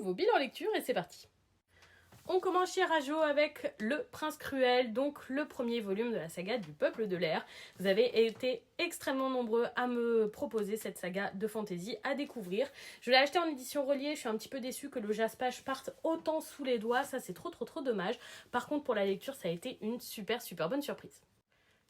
nouveau bilan lecture et c'est parti. On commence chez Rajo avec Le Prince Cruel, donc le premier volume de la saga du Peuple de l'air. Vous avez été extrêmement nombreux à me proposer cette saga de fantasy à découvrir. Je l'ai acheté en édition reliée, je suis un petit peu déçue que le jaspage parte autant sous les doigts, ça c'est trop dommage. Par contre pour la lecture ça a été une super bonne surprise.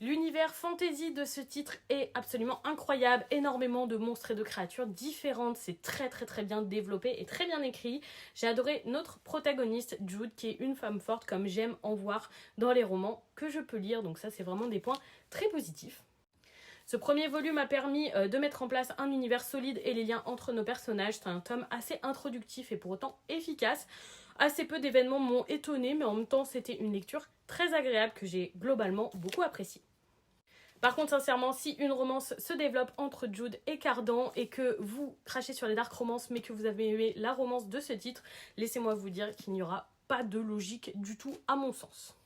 L'univers fantasy de ce titre est absolument incroyable, énormément de monstres et de créatures différentes, c'est très bien développé et très bien écrit. J'ai adoré notre protagoniste Jude qui est une femme forte comme j'aime en voir dans les romans que je peux lire, donc ça c'est vraiment des points très positifs. Ce premier volume a permis de mettre en place un univers solide et les liens entre nos personnages. C'est un tome assez introductif et pour autant efficace. Assez peu d'événements m'ont étonné, mais en même temps c'était une lecture très agréable que j'ai globalement beaucoup appréciée. Par contre, sincèrement, si une romance se développe entre Jude et Cardan et que vous crachez sur les dark romances mais que vous avez aimé la romance de ce titre, laissez-moi vous dire qu'il n'y aura pas de logique du tout à mon sens.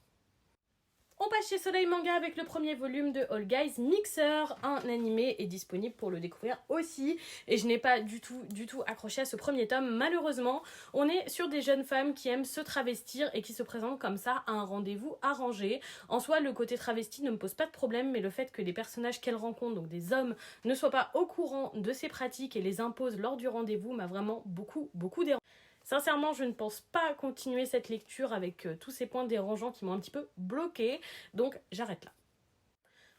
On passe chez Soleil Manga avec le premier volume de All Guys Mixer. Un animé est disponible pour le découvrir aussi. Et je n'ai pas du tout accroché à ce premier tome. Malheureusement, on est sur des jeunes femmes qui aiment se travestir et qui se présentent comme ça à un rendez-vous arrangé. En soi, le côté travesti ne me pose pas de problème, mais le fait que les personnages qu'elles rencontrent, donc des hommes, ne soient pas au courant de ces pratiques et les imposent lors du rendez-vous m'a vraiment beaucoup dérangé. Sincèrement, je ne pense pas continuer cette lecture avec tous ces points dérangeants qui m'ont un petit peu bloquée, donc j'arrête là.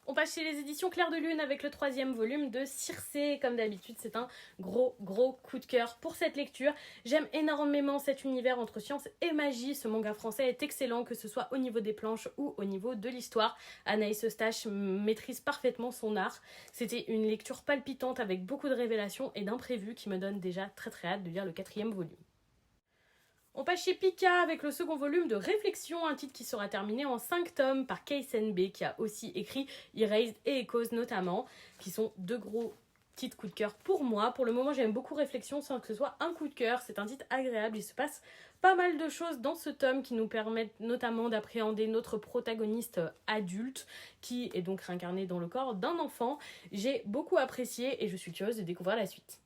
On passe chez les éditions Clair de Lune avec le troisième volume de Circé. Comme d'habitude, c'est un gros coup de cœur pour cette lecture. J'aime énormément cet univers entre science et magie. Ce manga français est excellent, que ce soit au niveau des planches ou au niveau de l'histoire. Anaïs Eustache maîtrise parfaitement son art. C'était une lecture palpitante avec beaucoup de révélations et d'imprévus qui me donne déjà très hâte de lire le quatrième volume. On passe chez Pika avec le second volume de Réflexion, un titre qui sera terminé en 5 tomes par Kei Senbei qui a aussi écrit Erased et Echoes notamment, qui sont deux gros titres coup de cœur pour moi. Pour le moment j'aime beaucoup Réflexion sans que ce soit un coup de cœur, c'est un titre agréable, il se passe pas mal de choses dans ce tome qui nous permettent notamment d'appréhender notre protagoniste adulte qui est donc réincarné dans le corps d'un enfant. J'ai beaucoup apprécié et je suis curieuse de découvrir la suite.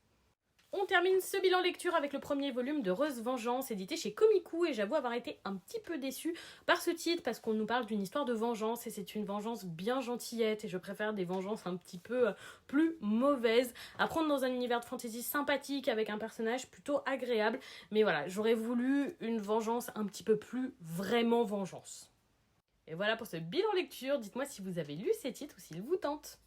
On termine ce bilan lecture avec le premier volume de Rose Vengeance, édité chez Komiku, et j'avoue avoir été un petit peu déçue par ce titre parce qu'on nous parle d'une histoire de vengeance et c'est une vengeance bien gentillette et je préfère des vengeances un petit peu plus mauvaises. À prendre dans un univers de fantasy sympathique avec un personnage plutôt agréable, mais voilà, j'aurais voulu une vengeance un petit peu plus vraiment vengeance. Et voilà pour ce bilan lecture, dites-moi si vous avez lu ces titres ou s'ils vous tentent.